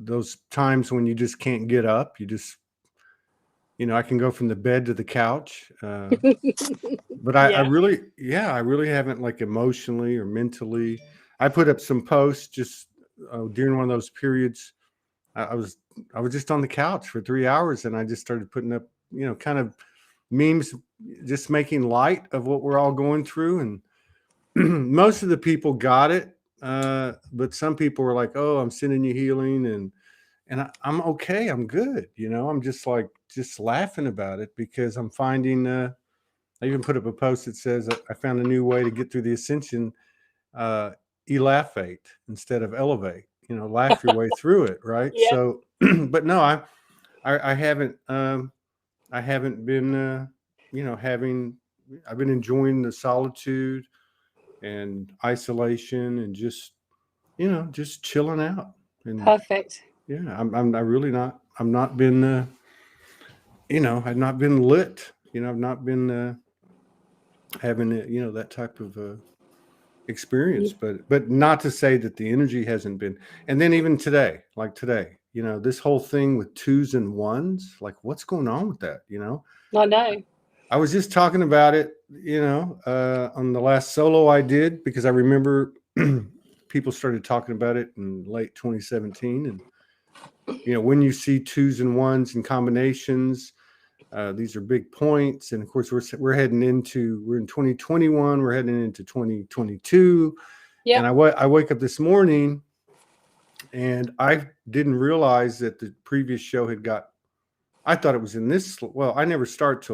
those times when you just can't get up. You just, I can go from the bed to the couch. But I really haven't, like, emotionally or mentally. I put up some posts just during one of those periods. I was just on the couch for 3 hours, and I just started putting up, kind of memes, just making light of what we're all going through. And most of the people got it, but some people were like, "Oh, I'm sending you healing," and I'm okay. I'm good. I'm just laughing about it because I'm finding. I even put up a post that says I found a new way to get through the ascension. Elafate instead of elevate. Laugh your way through it, right? Yeah. So, but no, I haven't. I haven't been. I've been enjoying the solitude and isolation and just chilling out. And Perfect. yeah, I'm really not. I'm not been. I've not been lit. I've not been having that type of experience. But not to say that the energy hasn't been. And then even today, like today, this whole thing with 2s and 1s, like what's going on with that? I know. I was just talking about it, on the last solo I did, because I remember people started talking about it in late 2017. And, when you see 2s and 1s and combinations, these are big points. And of course, we're in 2021, we're heading into 2022. Yeah. And I wake up this morning and I didn't realize that the previous show I thought it was in this. Well, I never start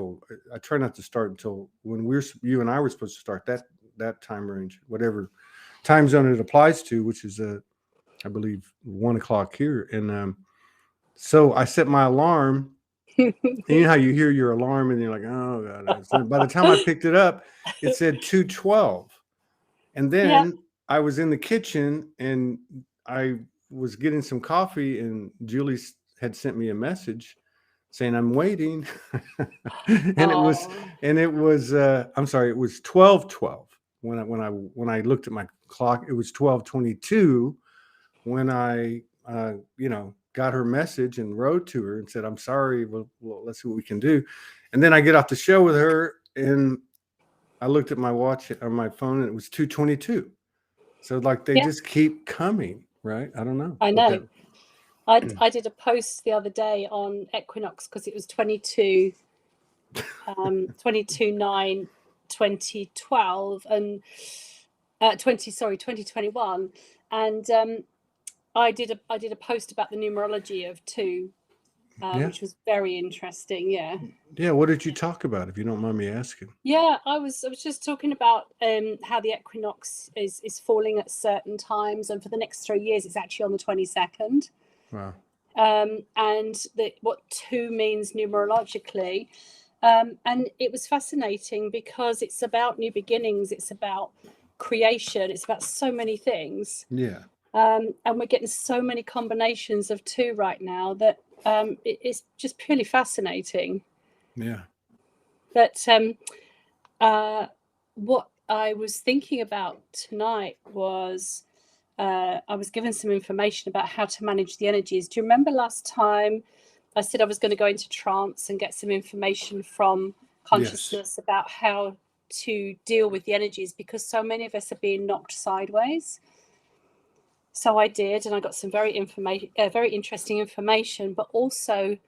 I try not to start until when you and I were supposed to start that time range, whatever time zone it applies to, which is I believe 1 o'clock here. And so I set my alarm. And you know how you hear your alarm and you're like, oh God. So by the time I picked it up, it said 2:12. And then I was in the kitchen and I was getting some coffee, and Julie had sent me a message saying I'm waiting. and it was I'm sorry, it was 12:12 when I looked at my clock. It was 12:22 when I got her message and wrote to her and said, I'm sorry, well, let's see what we can do. And then I get off the show with her and I looked at my watch on my phone and it was 2:22. So like they just keep coming, right? I don't know. I know. I did a post the other day on equinox because it was 22/9/2012 and 2021, and I did a post about the numerology of 2, which was very interesting. Yeah. What did you talk about, if you don't mind me asking? Yeah, I was just talking about how the equinox is falling at certain times, and for the next 3 years, it's actually on the 22nd. Wow. And what 2 means numerologically. And it was fascinating because it's about new beginnings. It's about creation. It's about so many things. Yeah. And we're getting so many combinations of 2 right now that it's just purely fascinating. Yeah. But what I was thinking about tonight was I was given some information about how to manage the energies. Do you remember last time I said I was going to go into trance and get some information from consciousness about how to deal with the energies, because so many of us are being knocked sideways? So I did, and I got some very interesting information, but also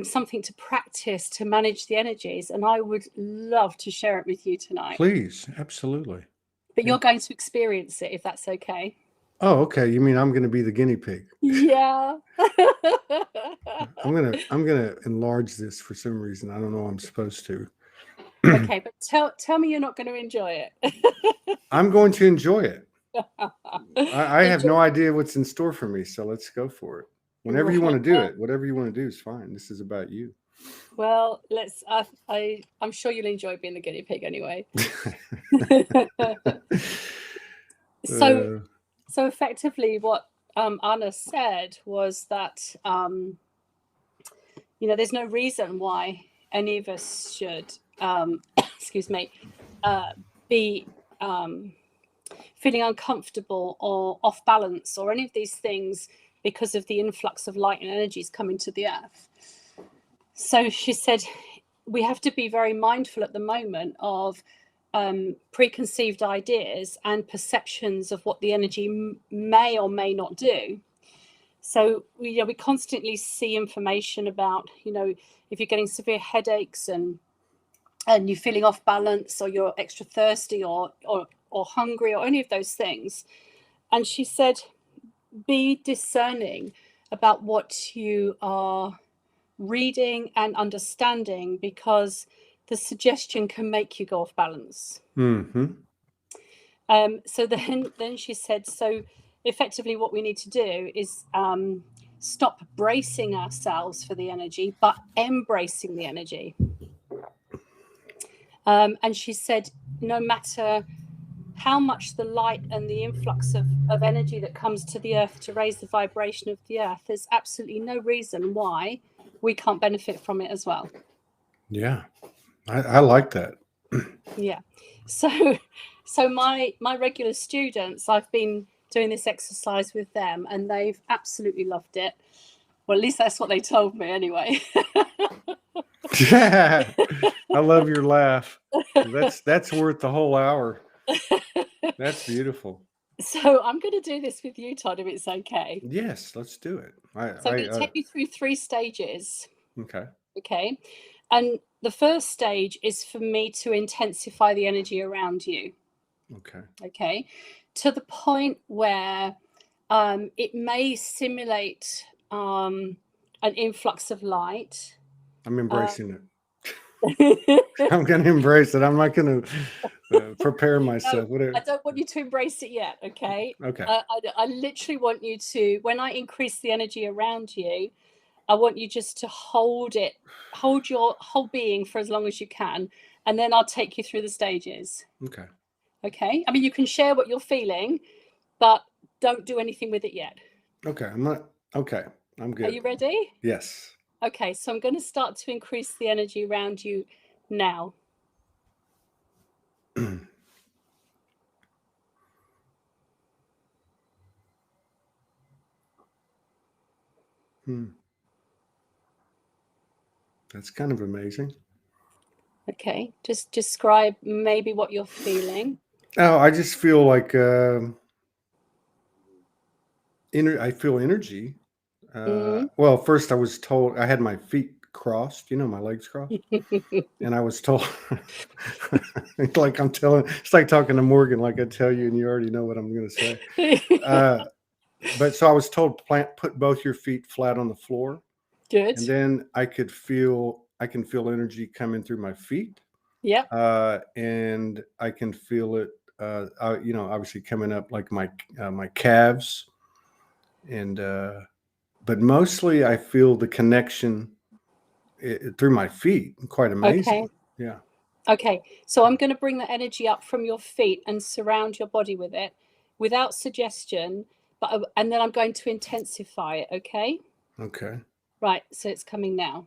something to practice to manage the energies. And I would love to share it with you tonight. Please, absolutely. But you're going to experience it, if that's okay. Oh, okay. You mean I'm going to be the guinea pig? Yeah. I'm gonna enlarge this for some reason. I don't know. I'm supposed to. Okay, but tell me you're not going to enjoy it. I'm going to enjoy it. I have no idea what's in store for me, so let's go for it. Whenever you want to do it, whatever you want to do is fine. This is about you. Well, I'm sure you'll enjoy being the guinea pig anyway. So effectively, what Anna said was that there's no reason why any of us should be feeling uncomfortable or off balance or any of these things because of the influx of light and energies coming to the earth. So she said, we have to be very mindful at the moment of preconceived ideas and perceptions of what the energy may or may not do. So we constantly see information about, if you're getting severe headaches and you're feeling off balance, or you're extra thirsty or hungry, or any of those things. And she said, be discerning about what you are reading and understanding, because the suggestion can make you go off balance. Mm-hmm. So then she said, so effectively what we need to do is stop bracing ourselves for the energy, but embracing the energy. And she said, no matter how much the light and the influx of energy that comes to the earth to raise the vibration of the earth, there's absolutely no reason why we can't benefit from it as well. Yeah, I like that. Yeah. So my regular students, I've been doing this exercise with them, and they've absolutely loved it. Well, at least that's what they told me anyway. Yeah, I love your laugh. That's worth the whole hour. That's beautiful. So I'm going to do this with you, Todd, if it's okay. Yes, let's do it. So I'm going to take you through 3 stages. Okay. Okay. And the first stage is for me to intensify the energy around you. Okay. Okay. To the point where it may simulate an influx of light. I'm embracing it. I'm going to embrace it. I'm not going to prepare myself. No, I don't want you to embrace it yet. Okay. Okay. I literally want you to, when I increase the energy around you, I want you just to hold your whole being for as long as you can. And then I'll take you through the stages. Okay. Okay. I mean, you can share what you're feeling, but don't do anything with it yet. Okay. Okay. I'm good. Are you ready? Yes. Okay. So I'm going to start to increase the energy around you now. That's kind of amazing. Okay. Just describe maybe what you're feeling. Oh, I just feel like I feel energy. Well, first I was told I had my feet crossed, my legs crossed. And I was told, like it's like talking to Morgan, like I tell you, and you already know what I'm going to say. But so I was told, put both your feet flat on the floor. Good. And then I can feel energy coming through my feet. Yeah. And I can feel it, obviously coming up like my calves, and but mostly I feel the connection through my feet. Quite amazing. Okay. Yeah. Okay. So I'm going to bring the energy up from your feet and surround your body with it without suggestion, and then I'm going to intensify it. Okay. Okay. Right. So it's coming now.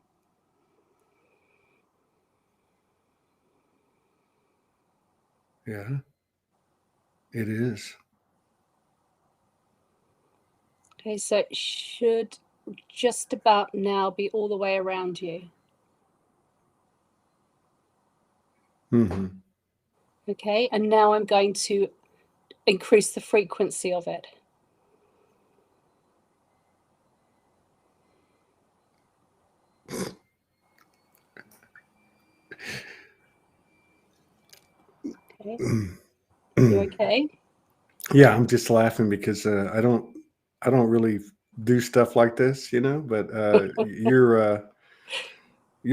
Yeah, it is. Okay. So it should just about now be all the way around you. Mm-hmm. Okay. And now I'm going to increase the frequency of it. Okay. You okay? Yeah, I'm just laughing because I don't really do stuff like this, but you're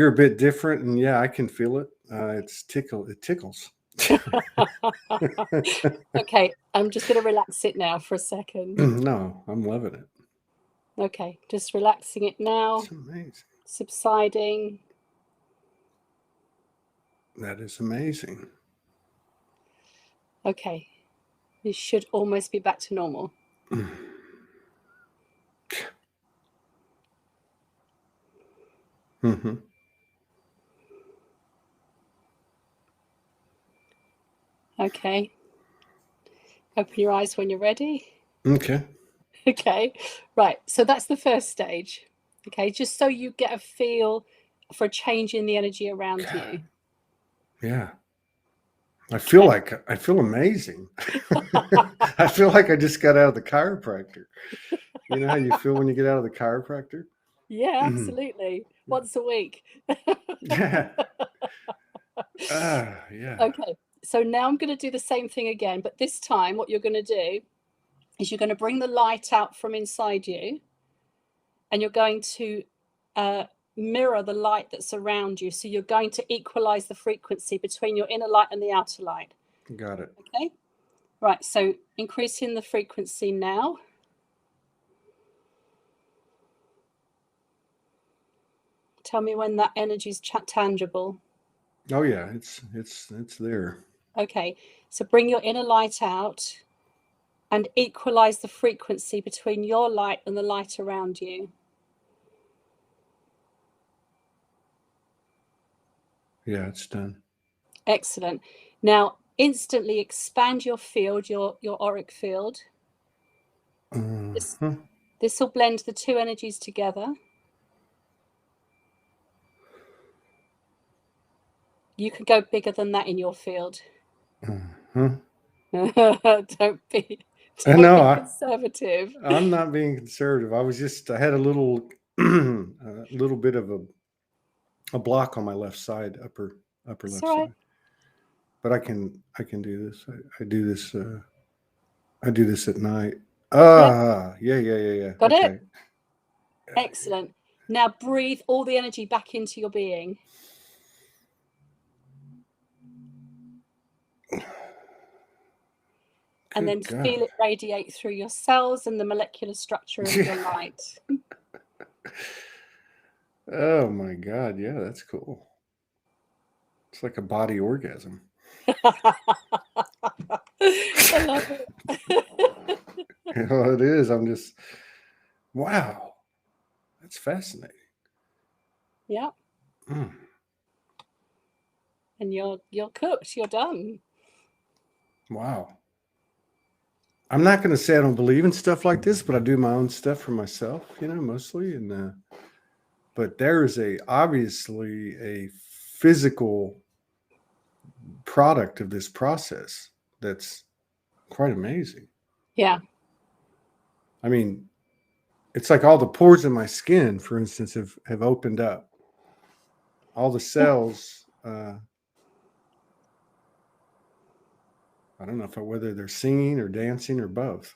a bit different, and yeah, I can feel it. It tickles. Okay, I'm just going to relax it now for a second. No, I'm loving it. Okay, just relaxing it now. It's amazing. Subsiding. That is amazing. Okay, you should almost be back to normal. Mm-hmm. Okay. Open your eyes when you're ready. Okay. Okay, right. So that's the first stage. Okay, just so you get a feel for a change in the energy around you. Yeah. I feel amazing. I feel like I just got out of the chiropractor. You know how you feel when you get out of the chiropractor? Yeah, absolutely. Once a week. Yeah. Yeah. Okay, so now I'm going to do the same thing again, but this time what you're going to do is you're going to bring the light out from inside you, and you're going to mirror the light that's around you. So you're going to equalize the frequency between your inner light and the outer light. Got it. Okay, right. So increasing the frequency now. Tell me when that energy is tangible. Oh yeah, it's there. Okay, so bring your inner light out and equalize the frequency between your light and the light around you. Yeah, it's done. Excellent. Now instantly expand your field, your auric field. This will blend the two energies together. You can go bigger than that in your field. Don't be conservative. I'm not being conservative. I had a little bit of a block on my left side, upper left side. But I can do this. I do this. I do this at night. Yeah. Got it? Excellent. Now breathe all the energy back into your being. And then feel it radiate through your cells and the molecular structure of your light. Oh my God. Yeah, that's cool. It's like a body orgasm. I love it. Well, it is. I'm just, wow. That's fascinating. Yeah. And you're cooked. You're done. Wow. I'm not going to say I don't believe in stuff like this, but I do my own stuff for myself, mostly. And but there is obviously a physical product of this process that's quite amazing. Yeah. I mean, it's like all the pores in my skin, for instance, have opened up. All the cells. I don't know whether they're singing or dancing or both.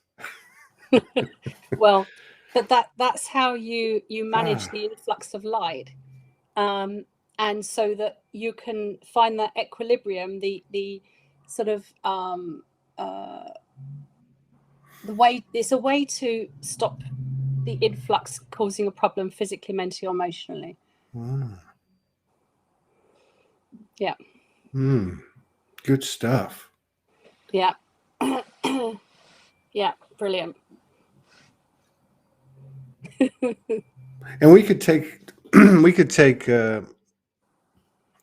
Well, that's how you manage the influx of light, and so that you can find that equilibrium, the sort of the way. It's a way to stop the influx causing a problem physically, mentally, or emotionally. Yeah. Good stuff. Yeah. Yeah, brilliant. And we could take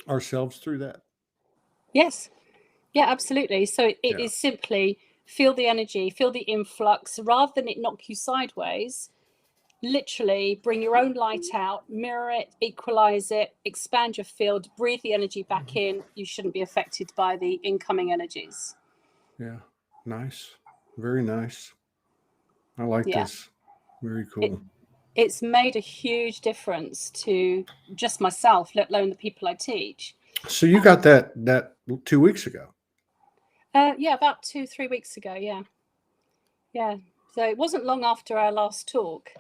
ourselves through that. Yes. Yeah, absolutely. So it is simply feel the energy, feel the influx, rather than it knock you sideways. Literally bring your own light out, mirror it, equalize it, expand your field, breathe the energy back in. You shouldn't be affected by the incoming energies. Yeah. Nice. Very nice. I like this. Very cool. It's made a huge difference to just myself, let alone the people I teach. So you got that 2 weeks ago? Yeah, about 2-3 weeks ago. Yeah. So it wasn't long after our last talk.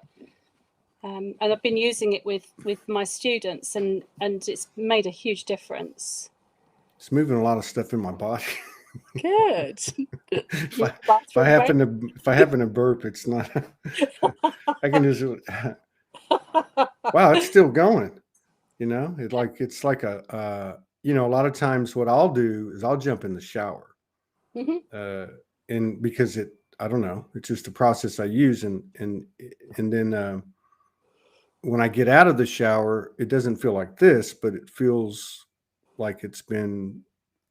And I've been using it with my students, and it's made a huge difference. It's moving a lot of stuff in my body. Good. if I happen to burp, it's not. I can just. Wow, it's still going. It's like a lot of times what I'll do is I'll jump in the shower, and because I don't know, it's just a process I use, and then when I get out of the shower, it doesn't feel like this, but it feels like it's been,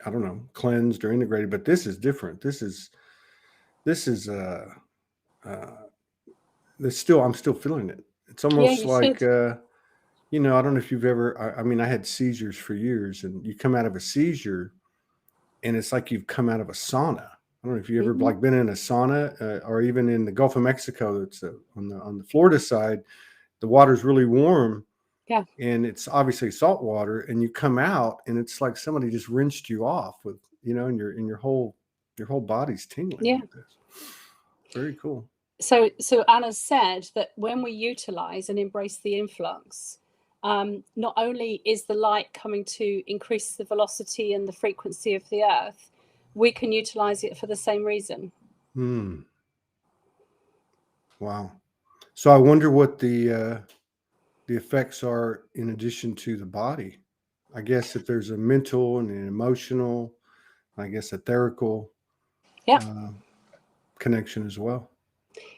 I don't know, cleansed or integrated. But this is different. This is I'm still feeling it. It's Yeah, almost you like, should. you know, I don't know if you've ever, I mean, I had seizures for years, and you come out of a seizure and it's like you've come out of a sauna. I don't know if you ever Hmm. like been in a sauna, or even in the Gulf of Mexico. It's on the Florida side, the water's really warm, Yeah. and it's obviously salt water, and you come out and it's like somebody just rinsed you off with, you know, and your whole body's tingling Yeah. with this. Very cool. So Anna said that when we utilize and embrace the influx, not only is the light coming to increase the velocity and the frequency of the earth, we can utilize it for the same reason. Wow. So I wonder what the effects are in addition to the body. I guess if there's a mental and an emotional, I guess etherical Yeah. uh, connection as well.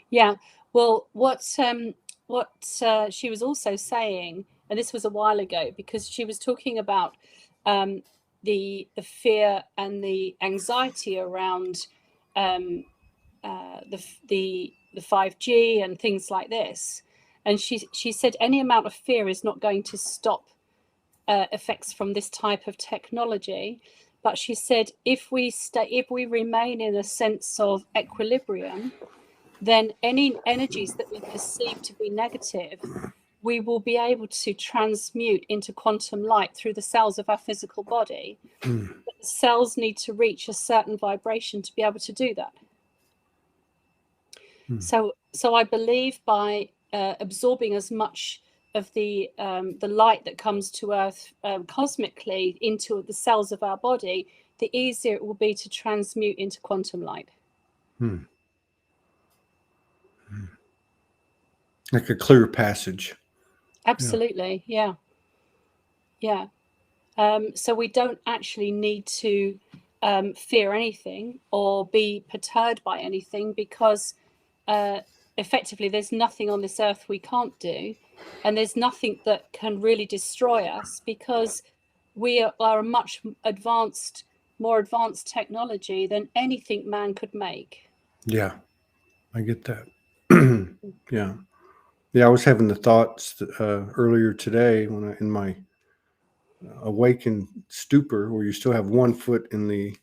Yeah. Well, what she was also saying, and this was a while ago, because she was talking about the fear and the anxiety around um, the 5G and things like this, and she said any amount of fear is not going to stop effects from this type of technology. But she said if we remain in a sense of equilibrium, then any energies that we perceive to be negative, we will be able to transmute into quantum light through the cells of our physical body. But the cells need to reach a certain vibration to be able to do that. So I believe by absorbing as much of the light that comes to Earth cosmically into the cells of our body, the easier it will be to transmute into quantum light. Like a clear passage. Absolutely, yeah. So we don't actually need to fear anything or be perturbed by anything, because effectively there's nothing on this earth we can't do, and there's nothing that can really destroy us, because we are a much more advanced technology than anything man could make. Yeah, I get that. Yeah. Yeah, I was having the thoughts earlier today when in my awakened stupor, where you still have one foot in the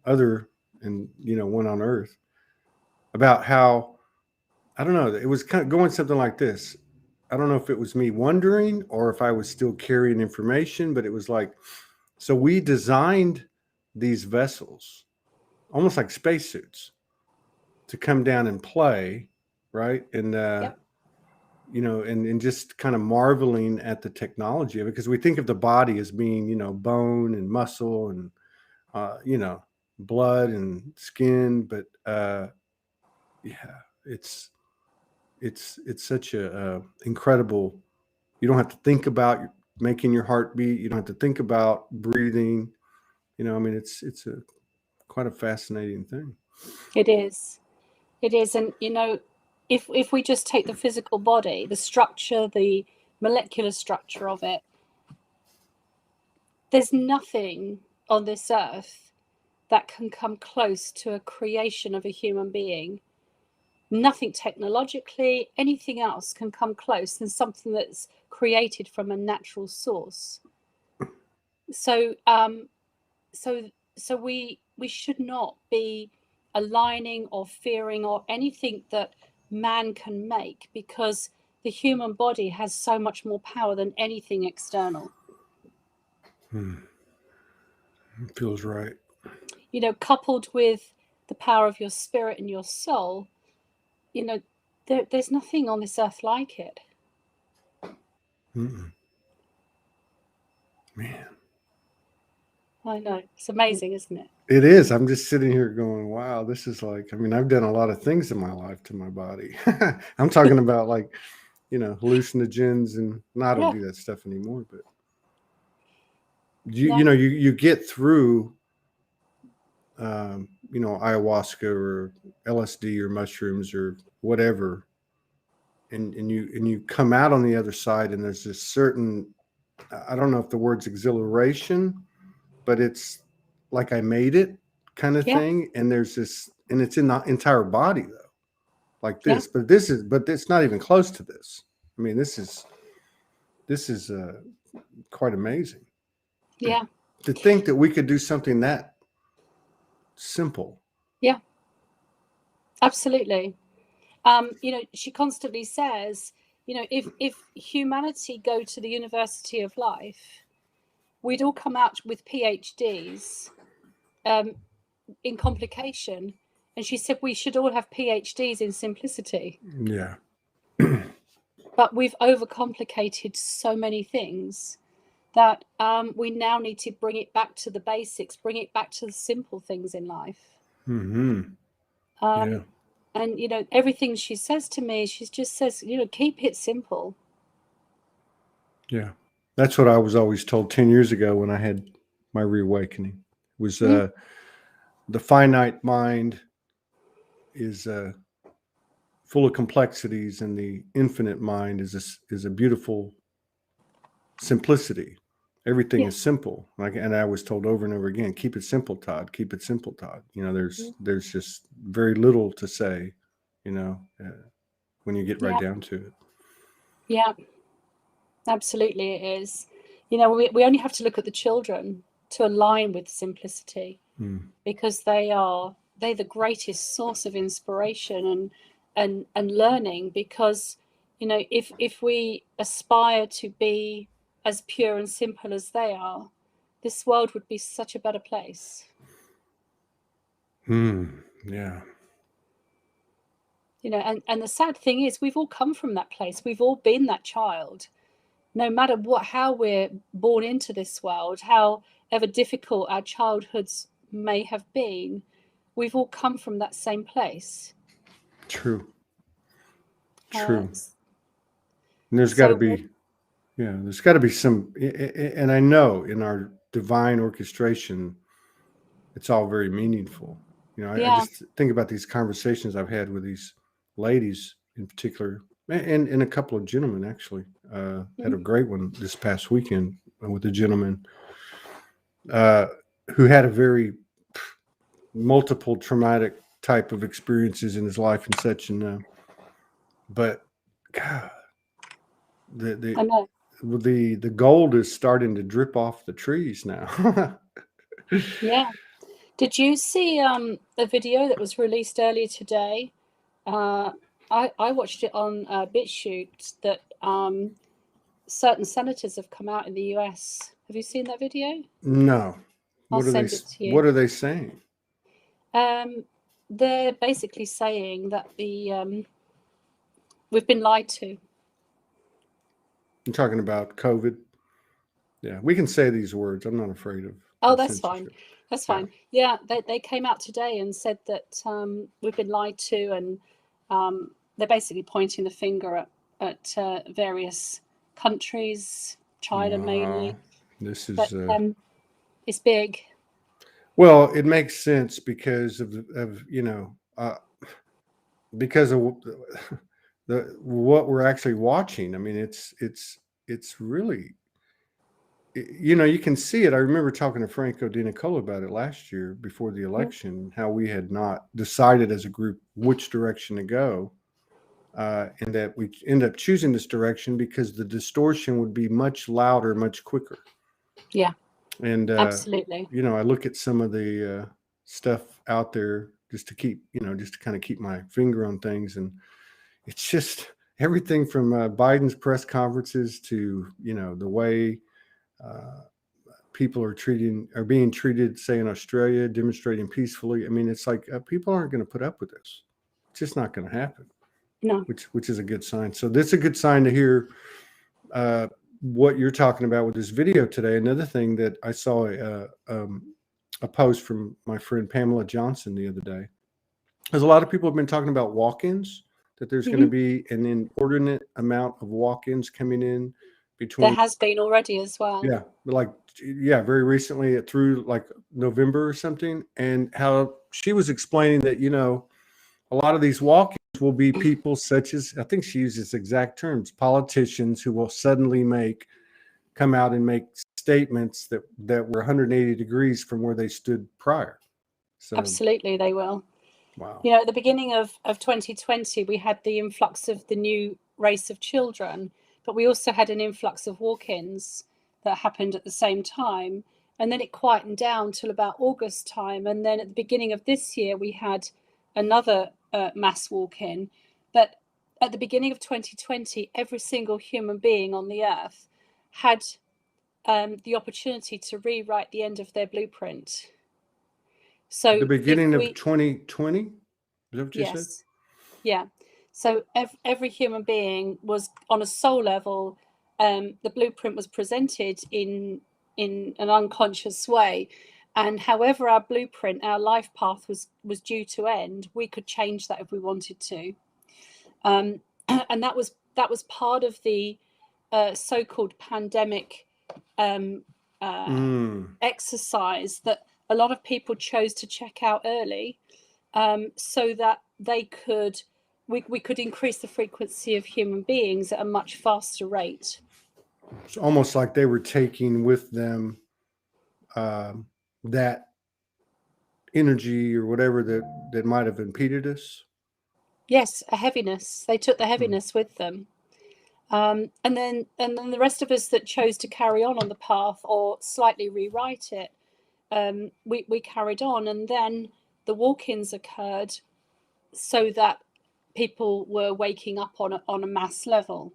other, and you know, one on Earth, about how, I don't know, it was kind of going something like this. I don't know if it was me wondering or if I was still carrying information, but it was like, so we designed these vessels almost like spacesuits to come down and play, right? And Yep. you know, and just kind of marveling at the technology of it, because we think of the body as being, you know, bone and muscle and you know, blood and skin, but yeah, it's such a incredible. You don't have to think about making your heart beat. You don't have to think about breathing. You know, I mean, it's a quite a fascinating thing. It is. It is. And, you know, if we just take the physical body, the structure, the molecular structure of it, there's nothing on this earth that can come close to a creation of a human being. Nothing technologically, anything else can come close than something that's created from a natural source. So, we should not be aligning or fearing or anything that man can make, because the human body has so much more power than anything external. It feels right. You know, coupled with the power of your spirit and your soul, you know, there's nothing on this earth like it. Mm-mm. Man, I know, it's amazing, isn't it? it is. I'm just sitting here going, wow, this is like, I mean, I've done a lot of things in my life to my body. I'm talking about, like, you know, hallucinogens, and no, I don't Yeah. do that stuff anymore, but No. you know, you get through, you know, ayahuasca or LSD or mushrooms or whatever, and you come out on the other side, and there's this certain, I don't know if the word's exhilaration, but it's like I made it kind of Yeah. thing. And there's this, and it's in the entire body though. like this, but it's not even close to this. I mean, this is quite amazing. Yeah. To think that we could do something that simple. Yeah. Absolutely. She constantly says, if humanity go to the University of Life, we'd all come out with PhDs in complication. And she said we should all have PhDs in simplicity. Yeah. But we've overcomplicated so many things that we now need to bring it back to the basics, bring it back to the simple things in life. Mm-hmm. Yeah. And, everything she says to me, she just says, keep it simple. Yeah. That's what I was always told 10 years ago when I had my reawakening. Was the finite mind is full of complexities, and the infinite mind is a beautiful simplicity. Everything is simple. And I was told over and over again, keep it simple, Todd. Keep it simple, Todd. There's just very little to say, when you get right down to it. Yeah, absolutely, it is. We only have to look at the children to align with simplicity, because they're the greatest source of inspiration and learning. Because if we aspire to be as pure and simple as they are, this world would be such a better place. Yeah. And the sad thing is, we've all come from that place. We've all been that child. No matter how we're born into this world, however difficult our childhoods may have been, we've all come from that same place. True. And there's got to be, there's got to be some, and I know in our divine orchestration, it's all very meaningful. I just think about these conversations I've had with these ladies in particular, and a couple of gentlemen actually. Had a great one this past weekend with a gentleman who had a very multiple traumatic type of experiences in his life and such, and but God, the gold is starting to drip off the trees now. Yeah. Did you see a video that was released earlier today? I watched it on BitChute that certain senators have come out in the US. Have you seen that video? No. I'll send it to you. What are they saying? They're basically saying that we've been lied to. You're talking about COVID? Yeah, we can say these words. I'm not afraid of. Oh, that's fine. That's fine. Yeah, they came out today and said that we've been lied to, and they're basically pointing the finger at various countries, China mainly. This is. But, it's big. Well, it makes sense because of because of what we're actually watching. I mean, it's really, you can see it. I remember talking to Franco Di Nicola about it last year before the election, how we had not decided as a group which direction to go, and that we end up choosing this direction because the distortion would be much louder, much quicker. Yeah. And absolutely. I look at some of the stuff out there just to keep, just to kind of keep my finger on things, and it's just everything from Biden's press conferences to the way people are being treated, say in Australia, demonstrating peacefully. I mean, it's like people aren't going to put up with this. It's just not going to happen. No. Which is a good sign. So this is a good sign to hear what you're talking about with this video today. Another thing that I saw a post from my friend Pamela Johnson the other day, because a lot of people have been talking about walk-ins, that there's going to be an inordinate amount of walk-ins coming in between. There has been already as well. Yeah, very recently through like November or something, and how she was explaining that a lot of these walk-ins will be people such as, I think she uses exact terms, politicians who will suddenly come out and make statements that were 180 degrees from where they stood prior. So absolutely, they will. Wow. You know, at the beginning of 2020, we had the influx of the new race of children, but we also had an influx of walk-ins that happened at the same time. And then it quietened down till about August time. And then at the beginning of this year, we had another mass walk-in. But at the beginning of 2020, every single human being on the earth had the opportunity to rewrite the end of their blueprint. So The beginning of 2020? Is that what you said? Yes. Yeah. So every human being was on a soul level. The blueprint was presented in an unconscious way, and however our blueprint, our life path was due to end, we could change that if we wanted to. And that was part of the so-called pandemic exercise that a lot of people chose to check out early, so that we could increase the frequency of human beings at a much faster rate. It's almost like they were taking with them that energy or whatever that might have impeded us. Yes, a heaviness. They took the heaviness with them. And then the rest of us that chose to carry on the path or slightly rewrite it, we carried on. And then the walk-ins occurred so that people were waking up on a mass level.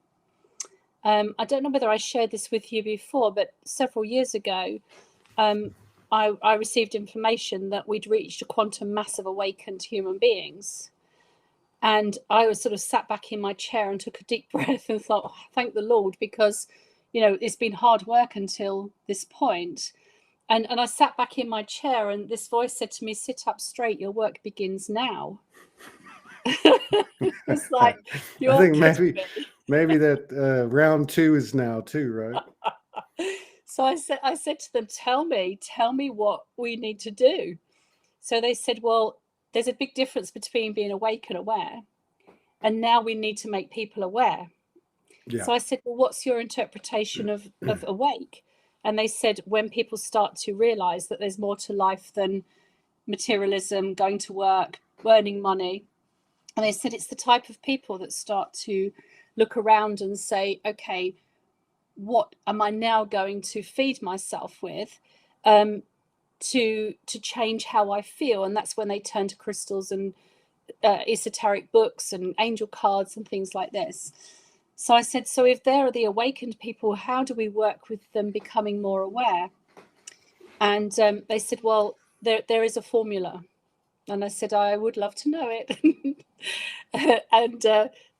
I don't know whether I shared this with you before, but several years ago, I received information that we'd reached a quantum mass of awakened human beings. And I was sort of sat back in my chair and took a deep breath and thought, oh, thank the Lord, because, you know, it's been hard work until this point. And I sat back in my chair and this voice said to me, sit up straight, your work begins now. It's like, I think maybe that round 2 is now too, right? So I said to them, tell me what we need to do. So they said, well, there's a big difference between being awake and aware. And now we need to make people aware. Yeah. So I said, well, what's your interpretation of awake? And they said, when people start to realize that there's more to life than materialism, going to work, earning money. And they said, it's the type of people that start to look around and say, okay, what am I now going to feed myself with to change how I feel? And that's when they turn to crystals and esoteric books and angel cards and things like this. So I said, so if they're the awakened people, how do we work with them becoming more aware? And they said, well, there is a formula. And I said, I would love to know it. And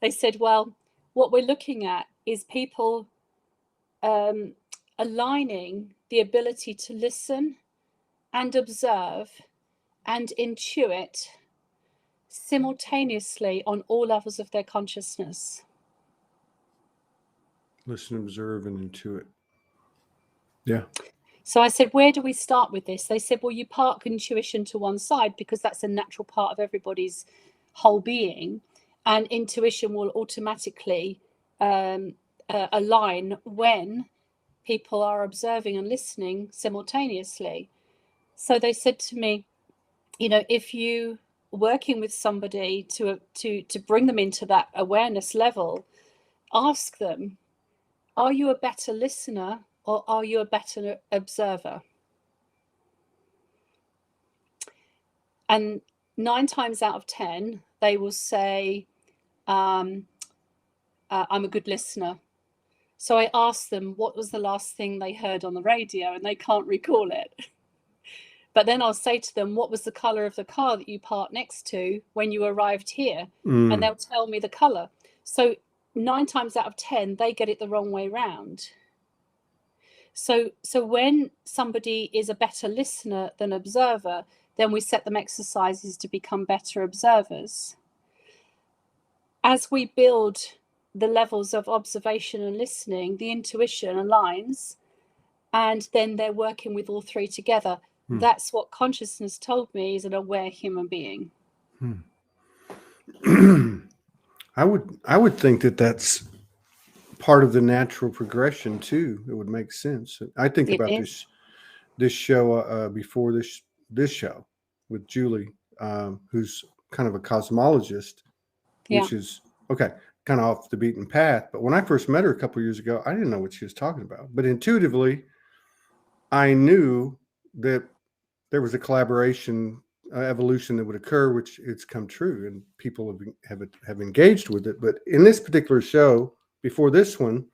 they said, well, what we're looking at is people aligning the ability to listen and observe and intuit simultaneously on all levels of their consciousness. Listen, observe, and intuit. Yeah. So I said, where do we start with this? They said, well, you park intuition to one side because that's a natural part of everybody's whole being. And intuition will automatically align when people are observing and listening simultaneously. So they said to me, you know, if you working with somebody to bring them into that awareness level, ask them, are you a better listener or are you a better observer? And 9 times out of 10, they will say, I'm a good listener. So I asked them, what was the last thing they heard on the radio? And they can't recall it. But then I'll say to them, what was the color of the car that you parked next to when you arrived here? And they'll tell me the color. So 9 times out of 10, they get it the wrong way round. So when somebody is a better listener than observer, then we set them exercises to become better observers. As we build the levels of observation and listening, the intuition aligns, and then they're working with all three together. That's what consciousness told me is an aware human being. I would think that that's part of the natural progression too. It would make sense. I think about this show before this show with Julie, who's kind of a cosmologist, which is okay, kind of off the beaten path. But when I first met her a couple of years ago, I didn't know what she was talking about. But intuitively, I knew that there was a collaboration, evolution that would occur, which it's come true, and people have engaged with it. But in this particular show, before this one,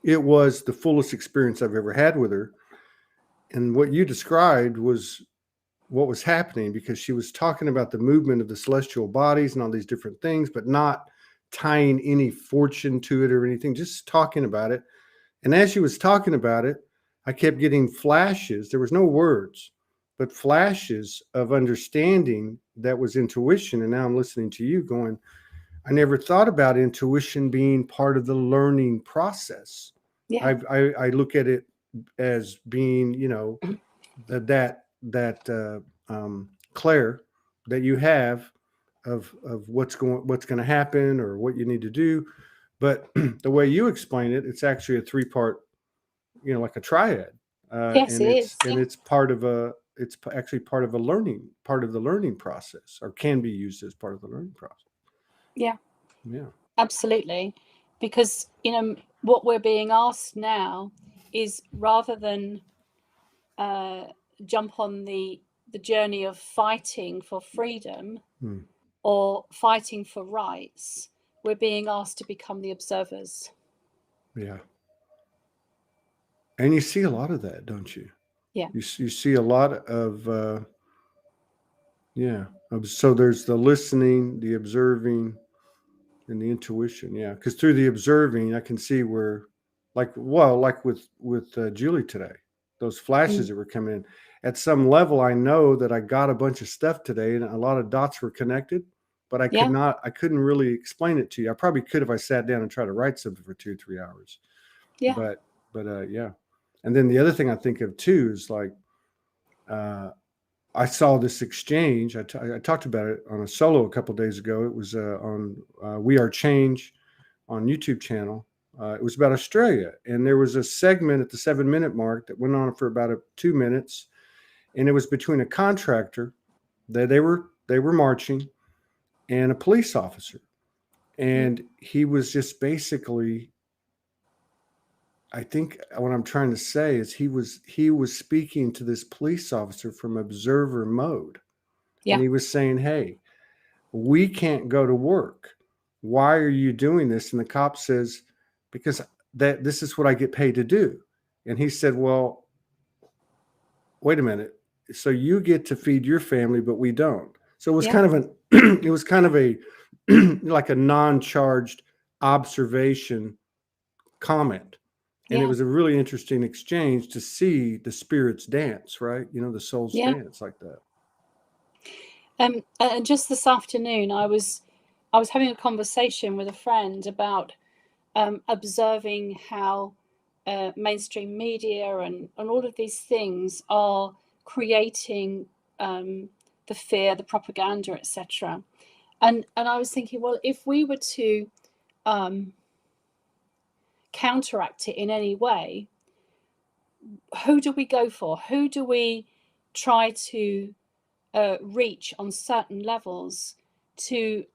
it was the fullest experience I've ever had with her. And what you described was what was happening, because she was talking about the movement of the celestial bodies and all these different things, but not tying any fortune to it or anything, just talking about it. And as she was talking about it, I kept getting flashes. There was no words, but flashes of understanding that was intuition. And now I'm listening to you going, I never thought about intuition being part of the learning process. Yeah. I look at it as being, that clair that you have of what's going to happen or what you need to do. But the way you explain it, it's actually a 3-part, like a triad. Yes, And it it's is. and it's it's actually part of the learning process, or can be used as part of the learning process. Yeah. Yeah. Absolutely. Because, what we're being asked now is, rather than jump on the journey of fighting for freedom or fighting for rights, we're being asked to become the observers. Yeah. And you see a lot of that, don't you? Yeah. You see a lot of, so there's the listening, the observing, and the intuition. Yeah. Because through the observing, I can see where, like with Julie today, those flashes that were coming in. At some level, I know that I got a bunch of stuff today and a lot of dots were connected, but I couldn't really explain it to you. I probably could if I sat down and tried to write something for 2 or 3 hours. Yeah. But yeah. And then the other thing I think of too is like, I saw this exchange. I talked about it on a solo a couple of days ago. It was on We Are Change on YouTube channel. It was about Australia, and there was a segment at the 7-minute mark that went on for about 2 minutes, and it was between a contractor that they were marching and a police officer, and he was just basically, I think what I'm trying to say is he was speaking to this police officer from observer mode. Yeah. And he was saying, hey, we can't go to work. Why are you doing this? And the cop says, because this is what I get paid to do. And he said, well, wait a minute. So you get to feed your family, but we don't. So it was kind of a like a non-charged observation comment. And it was a really interesting exchange to see the spirits dance, right? The souls dance like that. And just this afternoon, I was having a conversation with a friend about observing how mainstream media and all of these things are creating the fear, the propaganda, etc. And I was thinking, well, if we were to counteract it in any way, who do we go for? Who do we try to reach on certain levels to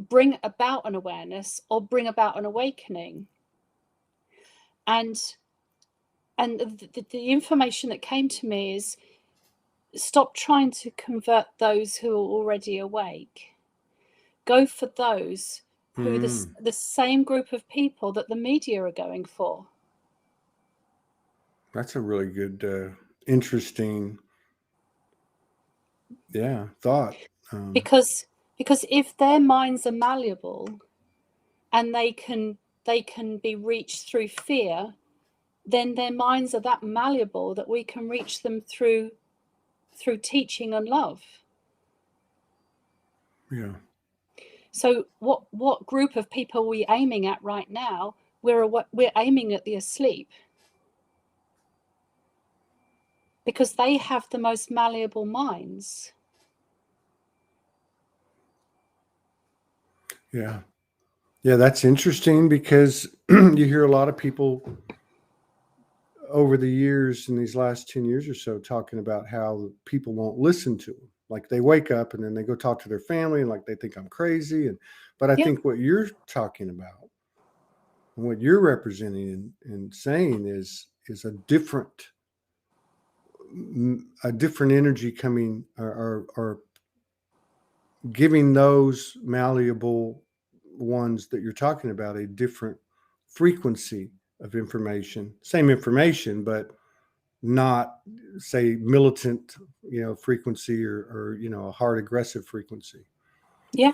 bring about an awareness or bring about an awakening? And the information that came to me is, stop trying to convert those who are already awake. Go for those who the same group of people that the media are going for. That's a really good, interesting, thought. Because if their minds are malleable and they can be reached through fear, then their minds are that malleable that we can reach them through teaching and love. Yeah. So what group of people are we aiming at right now? We're aiming at the asleep, because they have the most malleable minds. Yeah. Yeah, that's interesting, because you hear a lot of people over the years, in these last 10 years or so, talking about how people won't listen to them. Like they wake up and then they go talk to their family and like they think I'm crazy. But I think what you're talking about and what you're representing and saying is a different energy coming or giving those malleable ones that you're talking about a different frequency of information, same information, but not say militant, frequency or a hard aggressive frequency. Yeah.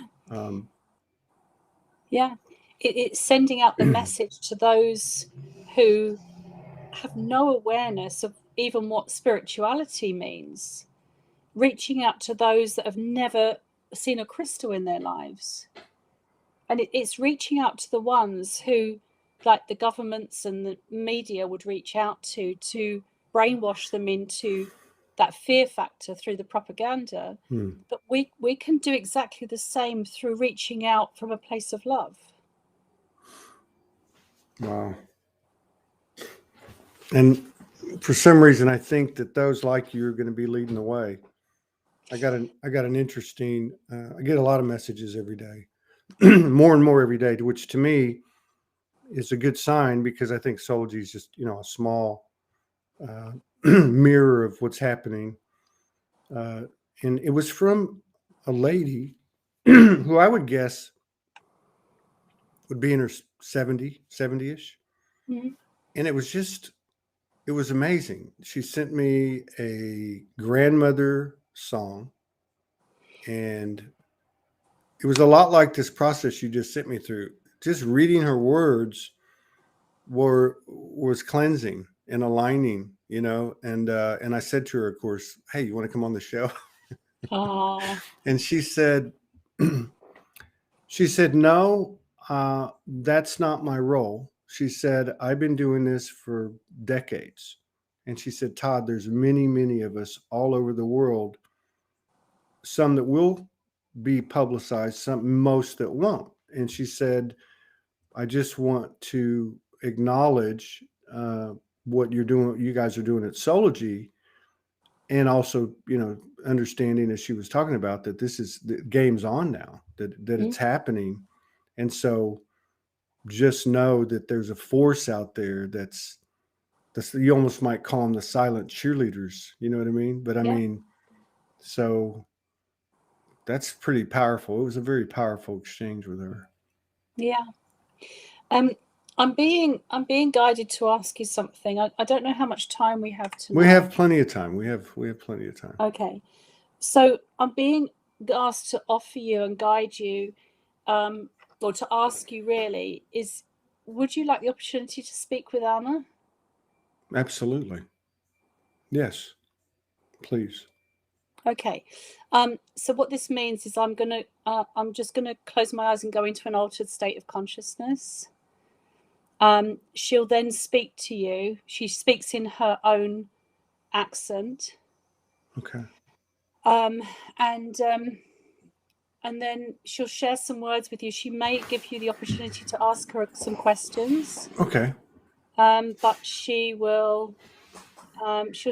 It's sending out the message to those who have no awareness of even what spirituality means, reaching out to those that have never seen a crystal in their lives. And it's reaching out to the ones who, like the governments and the media would reach out to brainwash them into that fear factor through the propaganda. But we can do exactly the same through reaching out from a place of love. Wow. And for some reason, I think that those like you are going to be leading the way. I got an interesting, I get a lot of messages every day, more and more every day, which to me is a good sign because I think Soulogy is just, a small mirror of what's happening. And it was from a lady who I would guess would be in her 70-ish. Mm-hmm. And it was amazing. She sent me a grandmother song, and it was a lot like this process you just sent me through. Just reading her words was cleansing and aligning, and I said to her, of course, hey, you want to come on the show? And she said no, that's not my role. She said, I've been doing this for decades. And she said, Todd, there's many, many of us all over the world, some that will be publicized, most that won't. And she said, I just want to acknowledge what you're doing, what you guys are doing at Soulogy. And also, understanding, as she was talking about, that the game's on now, that it's happening. And so just know that there's a force out there that's you almost might call them the silent cheerleaders. You know what I mean? But I mean, so that's pretty powerful. It was a very powerful exchange with her. Yeah. I'm being guided to ask you something. I don't know how much time we have tonight. We have plenty of time. We have plenty of time. Okay. So I'm being asked to offer you and guide you, or to ask you really, would you like the opportunity to speak with Alma? Absolutely. Yes, please. Okay. So what this means is I'm just gonna close my eyes and go into an altered state of consciousness. She'll then speak to you. She speaks in her own accent. Okay. And then she'll share some words with you. She may give you the opportunity to ask her some questions. Okay. But she'll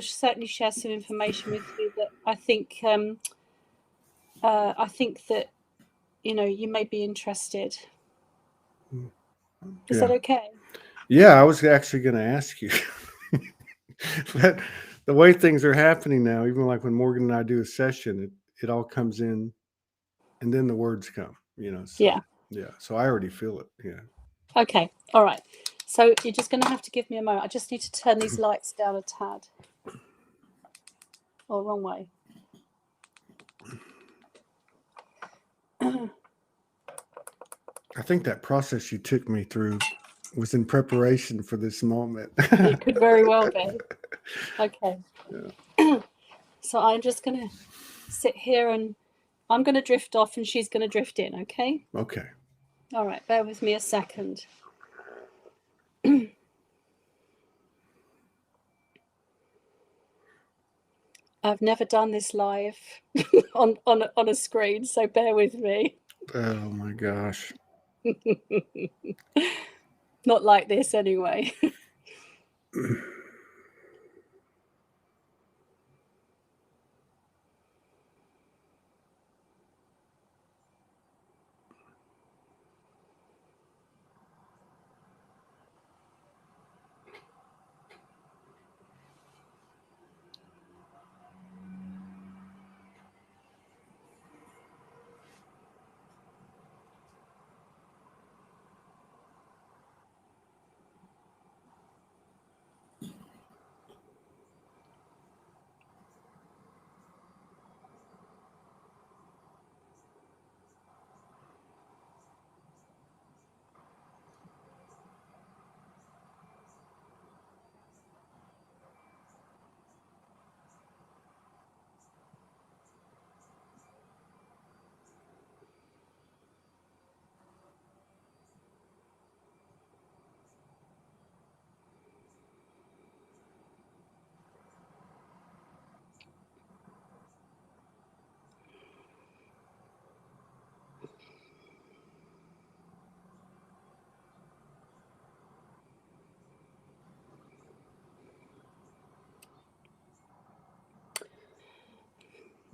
certainly share some information with you that I think that you may be interested. Is that okay? Yeah, I was actually going to ask you. But the way things are happening now, even like when Morgan and I do a session, it all comes in, and then the words come. So, yeah. So I already feel it. Yeah. Okay. All right. So you're just going to have to give me a moment. I just need to turn these lights down a tad. Oh, wrong way. I think that process you took me through was in preparation for this moment. It could very well be. Okay. Yeah. So I'm just going to sit here and I'm going to drift off and she's going to drift in, okay? Okay. All right. Bear with me a second. I've never done this live on a screen, so bear with me. Oh my gosh. Not like this anyway.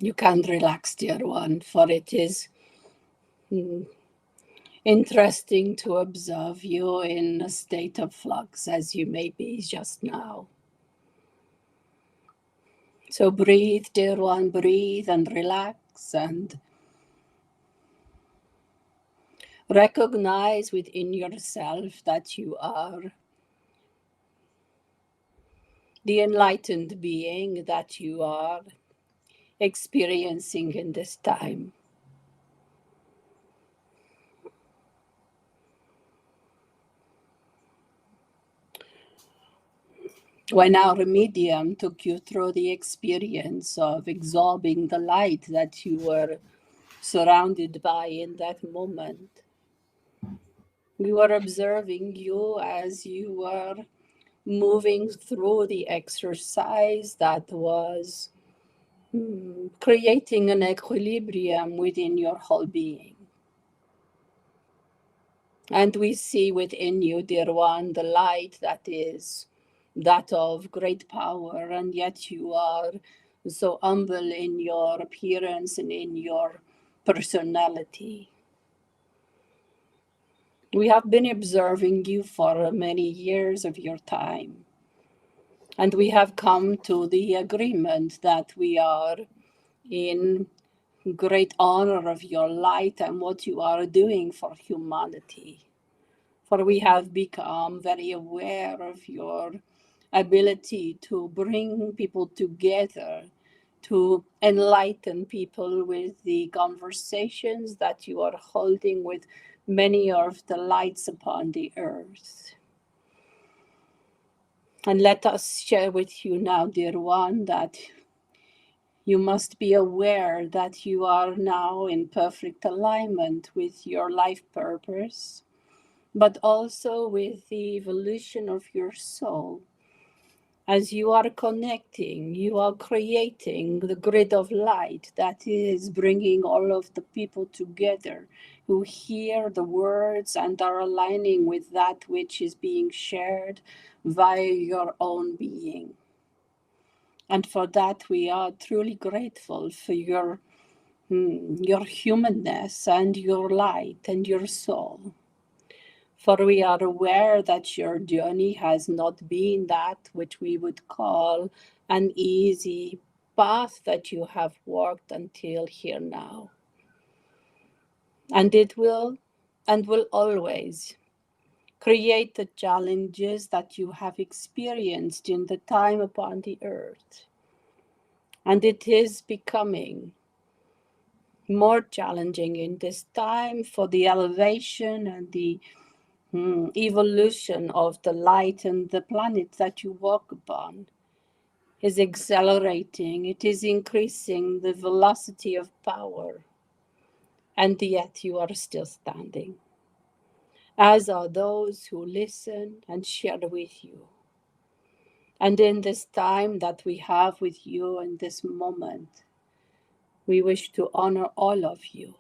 You can relax, dear one, for it is interesting to observe you in a state of flux as you may be just now. So breathe, dear one, breathe and relax and recognize within yourself that you are the enlightened being that you are experiencing in this time. When our medium took you through the experience of absorbing the light that you were surrounded by in that moment, we were observing you as you were moving through the exercise that was creating an equilibrium within your whole being. And we see within you, dear one, the light that is that of great power, and yet you are so humble in your appearance and in your personality. We have been observing you for many years of your time, and we have come to the agreement that we are in great honor of your light and what you are doing for humanity. For we have become very aware of your ability to bring people together, to enlighten people with the conversations that you are holding with many of the lights upon the earth. And let us share with you now, dear one, that you must be aware that you are now in perfect alignment with your life purpose, but also with the evolution of your soul. As you are connecting, you are creating the grid of light that is bringing all of the people together who hear the words and are aligning with that which is being shared via your own being. And for that, we are truly grateful for your humanness and your light and your soul. For we are aware that your journey has not been that which we would call an easy path that you have walked until here now. And it will and will always create the challenges that you have experienced in the time upon the earth. And it is becoming more challenging in this time for the elevation and the evolution of the light and the planet that you walk upon is accelerating. It is increasing the velocity of power. And yet you are still standing, as are those who listen and share with you. And in this time that we have with you in this moment, we wish to honor all of you.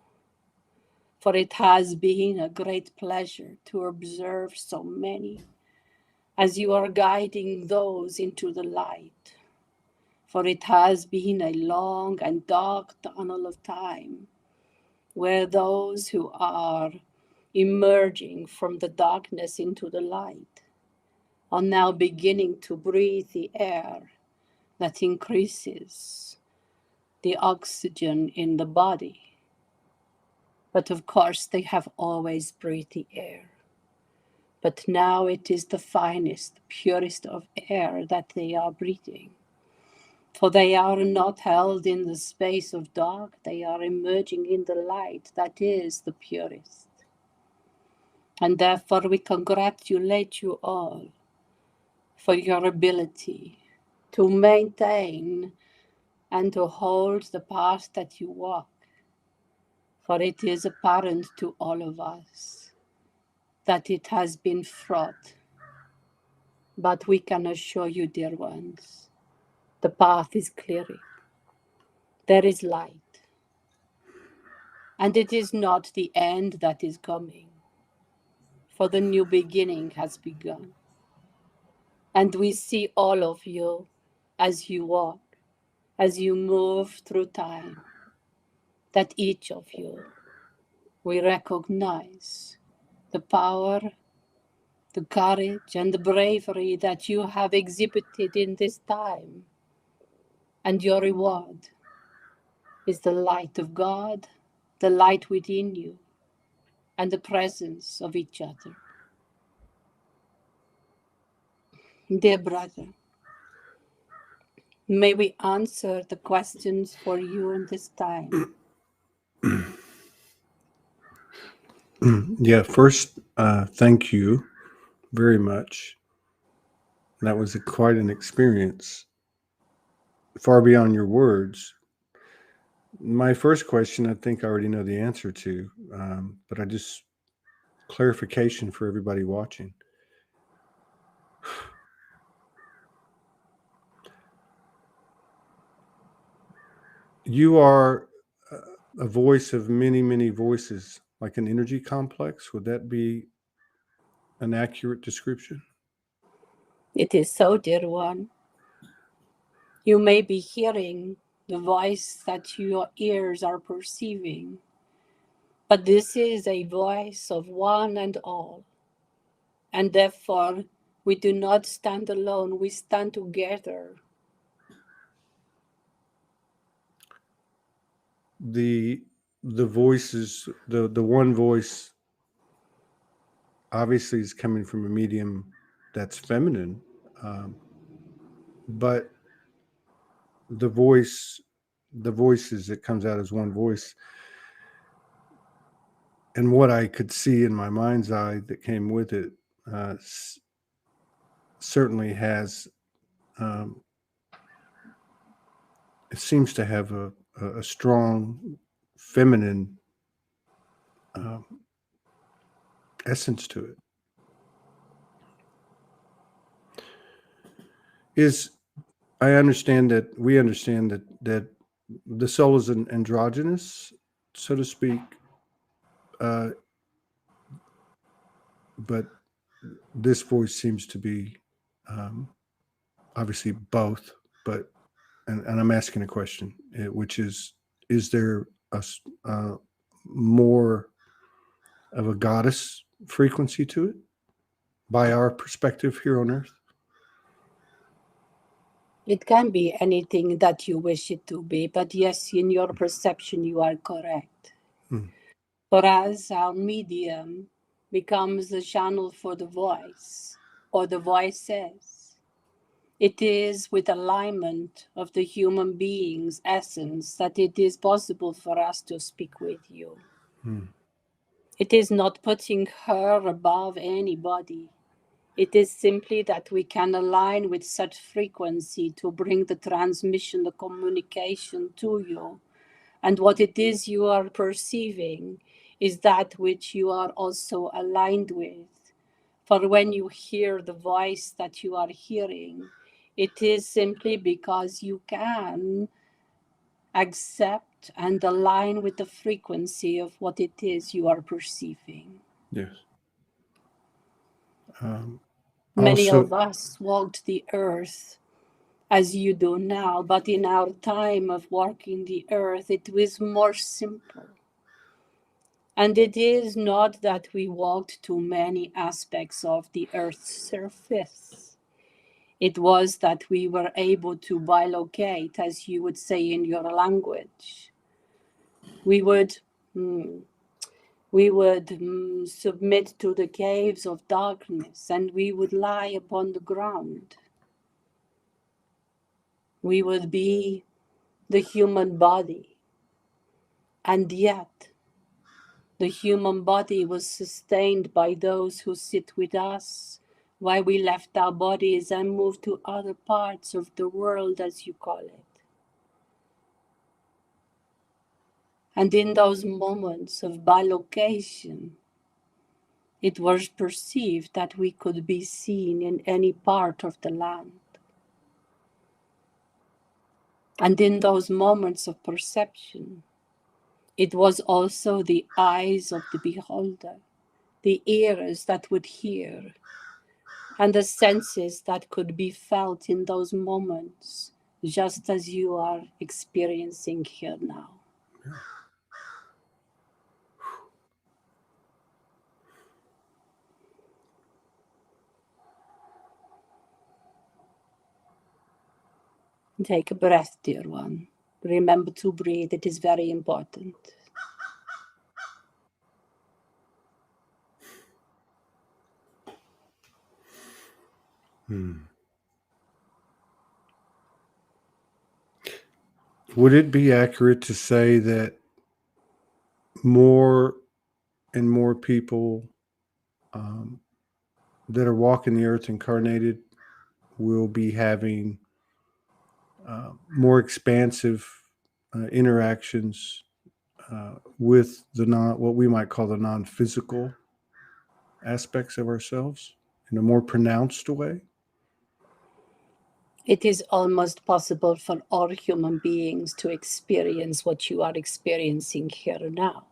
For it has been a great pleasure to observe so many as you are guiding those into the light. For it has been a long and dark tunnel of time where those who are emerging from the darkness into the light are now beginning to breathe the air that increases the oxygen in the body. But of course, they have always breathed the air. But now it is the finest, purest of air that they are breathing. For they are not held in the space of dark, they are emerging in the light that is the purest. And therefore we congratulate you all for your ability to maintain and to hold the path that you walk. For it is apparent to all of us that it has been fraught. But we can assure you, dear ones, the path is clearing. There is light. And it is not the end that is coming, for the new beginning has begun. And we see all of you as you walk, as you move through time, that each of you will recognize the power, the courage, and the bravery that you have exhibited in this time. And your reward is the light of God, the light within you, and the presence of each other. Dear brother, may we answer the questions for you in this time. Yeah, first, thank you very much. That was quite an experience, far beyond your words. My first question, I think I already know the answer to, but I just clarification for everybody watching. You are a voice of many, many voices, like an energy complex. Would that be an accurate description? It is so, dear one. You may be hearing the voice that your ears are perceiving, but this is a voice of one and all. And therefore, we do not stand alone, we stand together. The voices, the one voice obviously is coming from a medium that's feminine, but the voices that comes out as one voice, and what I could see in my mind's eye that came with it, certainly has, it seems to have a strong feminine essence to it. I understand that we understand that the soul is an androgynous, so to speak, but this voice seems to be obviously both. But and I'm asking a question, which is there a more of a goddess frequency to it by our perspective here on Earth? It can be anything that you wish it to be, but yes, in your perception, you are correct. For us, our medium becomes the channel for the voice, or the voices. It is with alignment of the human being's essence that it is possible for us to speak with you. It is not putting her above anybody. It is simply that we can align with such frequency to bring the transmission, the communication to you. And what it is you are perceiving is that which you are also aligned with. For when you hear the voice that you are hearing, it is simply because you can accept and align with the frequency of what it is you are perceiving. Yes. Many of us walked the earth as you do now, but in our time of walking the earth, it was more simple. And it is not that we walked too many aspects of the earth's surface. It was that we were able to bilocate, as you would say in your language. We would submit to the caves of darkness, and we would lie upon the ground. We would be the human body, and yet the human body was sustained by those who sit with us while we left our bodies and moved to other parts of the world, as you call it. And in those moments of bilocation, it was perceived that we could be seen in any part of the land. And in those moments of perception, it was also the eyes of the beholder, the ears that would hear, and the senses that could be felt in those moments just as you are experiencing here now. Yeah. Take a breath, dear one. Remember to breathe, it is very important. Would it be accurate to say that more and more people that are walking the earth incarnated will be having more expansive interactions with the what we might call the non-physical aspects of ourselves in a more pronounced way? It is almost possible for all human beings to experience what you are experiencing here now.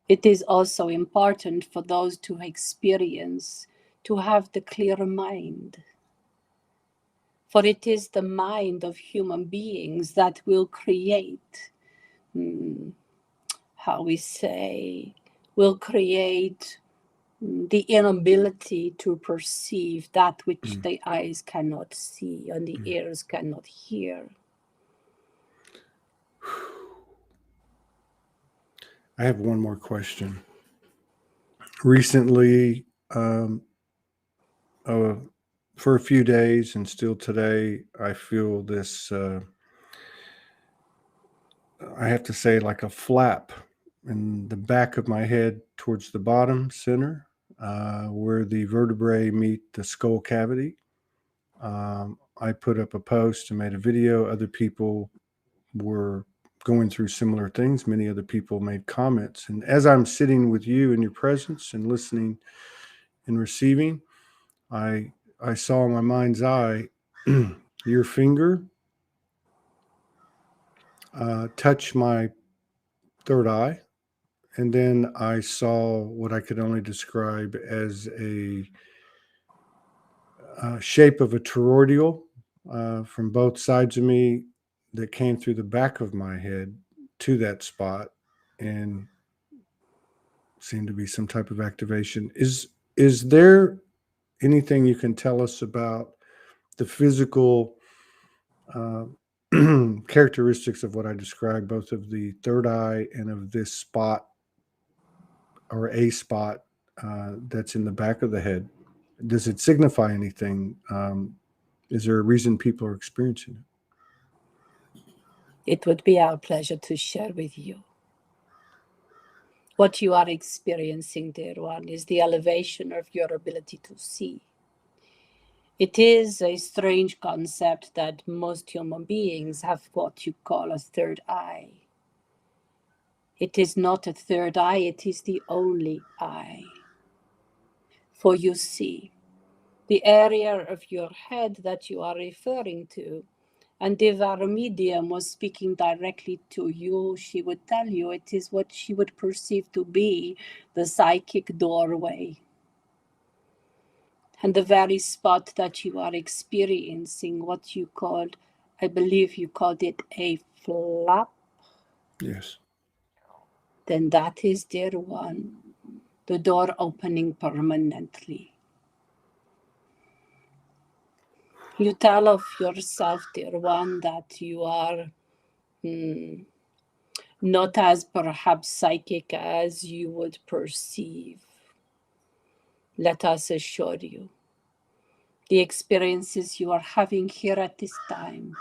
It is also important for those to experience, to have the clear mind. For it is the mind of human beings that will create, will create the inability to perceive that which the eyes cannot see and the ears cannot hear. I have one more question. Recently, for a few days and still today, I feel this, I have to say, like a flap in the back of my head towards the bottom center, where the vertebrae meet the skull cavity. I put up a post and made a video. Other people were going through similar things. Many other people made comments. And as I'm sitting with you in your presence and listening and receiving, I saw in my mind's eye your finger touch my third eye. And then I saw what I could only describe as a shape of a toroidal from both sides of me that came through the back of my head to that spot, and seemed to be some type of activation. Is there anything you can tell us about the physical characteristics of what I described, both of the third eye and of this spot or a spot that's in the back of the head? Does it signify anything? Is there a reason people are experiencing it? It would be our pleasure to share with you. What you are experiencing, dear one, is the elevation of your ability to see. It is a strange concept that most human beings have what you call a third eye. It is not a third eye, it is the only eye. For you see, the area of your head that you are referring to, and if our medium was speaking directly to you, she would tell you it is what she would perceive to be the psychic doorway. And the very spot that you are experiencing, what you called, I believe you called it a flap. Yes. Then that is, dear one, the door opening permanently. You tell of yourself, dear one, that you are not as perhaps psychic as you would perceive. Let us assure you, the experiences you are having here at this time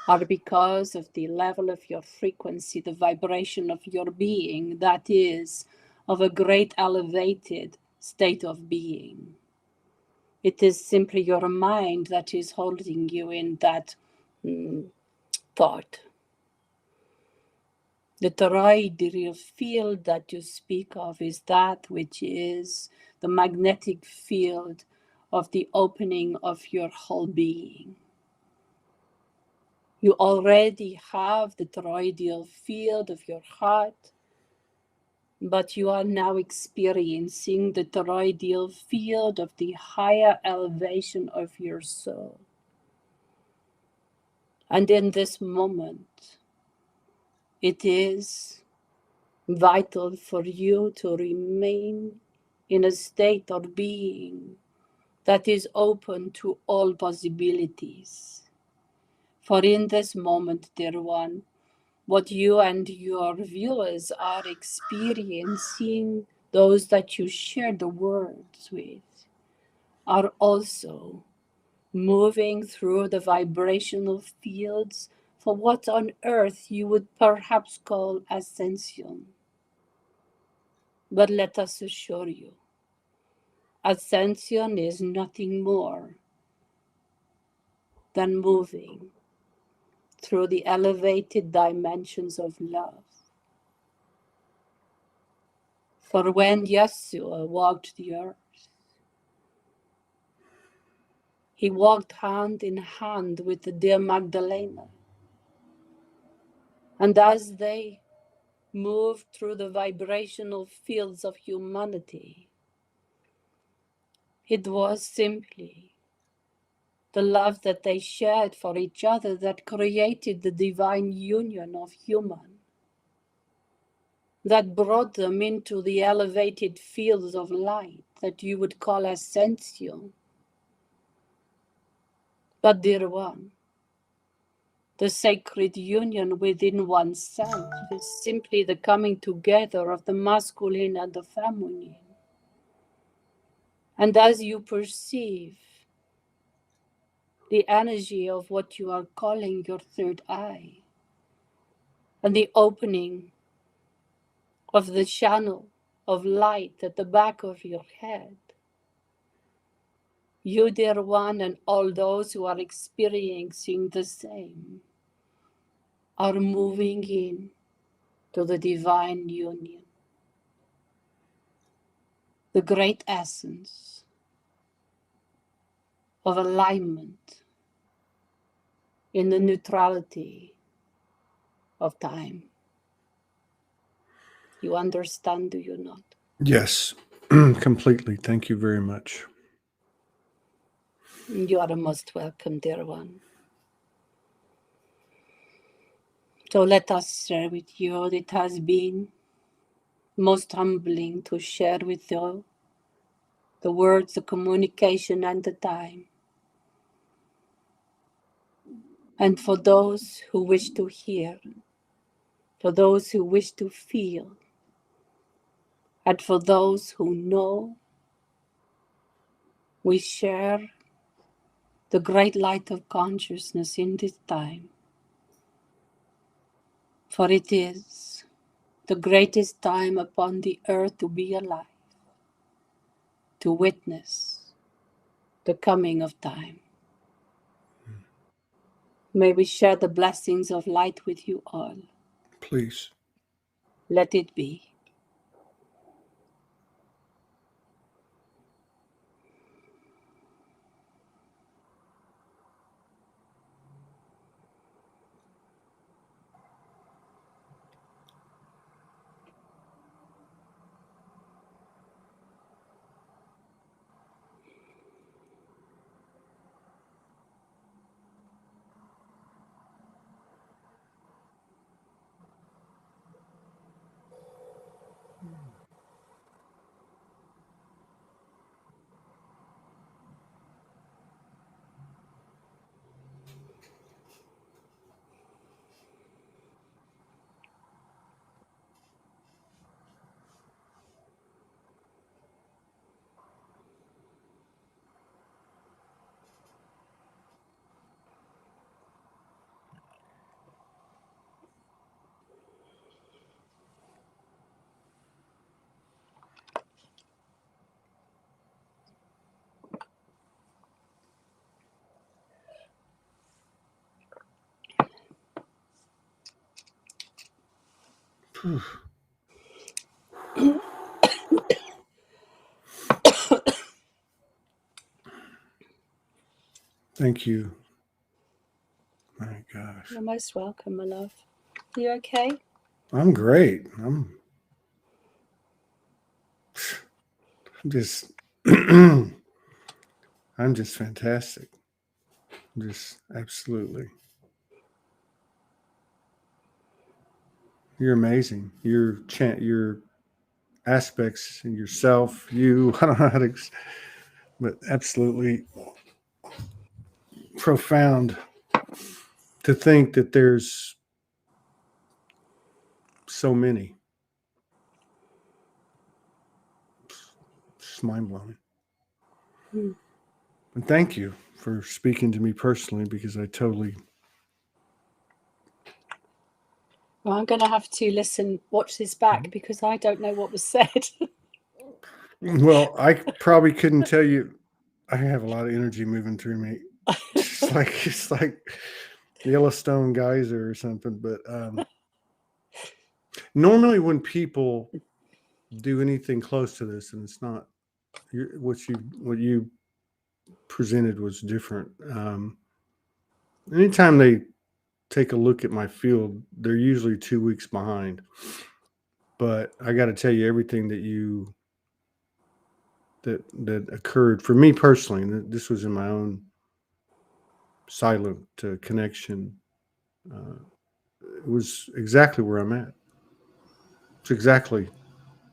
are because of the level of your frequency, the vibration of your being, that is of a great elevated state of being. It is simply your mind that is holding you in that thought. The toroidal field that you speak of is that which is the magnetic field of the opening of your whole being. You already have the toroidal field of your heart, but you are now experiencing the toroidal field of the higher elevation of your soul. And in this moment, it is vital for you to remain in a state of being that is open to all possibilities. For in this moment, dear one, what you and your viewers are experiencing, those that you share the words with, are also moving through the vibrational fields for what on earth you would perhaps call ascension. But let us assure you, ascension is nothing more than moving through the elevated dimensions of love. For when Yeshua walked the earth, he walked hand in hand with the dear Magdalena. And as they moved through the vibrational fields of humanity, it was simply the love that they shared for each other that created the divine union of human, that brought them into the elevated fields of light that you would call ascension. But dear one, the sacred union within oneself is simply the coming together of the masculine and the feminine. And as you perceive the energy of what you are calling your third eye, and the opening of the channel of light at the back of your head, you, dear one, and all those who are experiencing the same, are moving in to the divine union, the great essence of alignment in the neutrality of time. You understand, do you not? Yes, completely. Thank you very much. You are most welcome, dear one. So let us share with you. It has been most humbling to share with you the words, the communication, and the time. And for those who wish to hear, for those who wish to feel, and for those who know, we share the great light of consciousness in this time. For it is the greatest time upon the earth to be alive, to witness the coming of time. May we share the blessings of light with you all. Please. Let it be. Thank you. My gosh. You're most welcome, my love. You okay? I'm great. I'm just I'm just fantastic. Just absolutely. You're amazing. Your aspects and yourself, you, I don't know how to, but absolutely profound to think that there's so many. It's mind blowing. Mm. And thank you for speaking to me personally, because I totally. Well, I'm going to have to watch this back because I don't know what was said. Well, I probably couldn't tell you. I have a lot of energy moving through me. It's like Yellowstone geyser or something. But normally when people do anything close to this, and it's not what you presented was different. Anytime they take a look at my field, they're usually 2 weeks behind. But I got to tell you, everything that occurred for me personally, and this was in my own silent connection. It was exactly where I'm at. It's exactly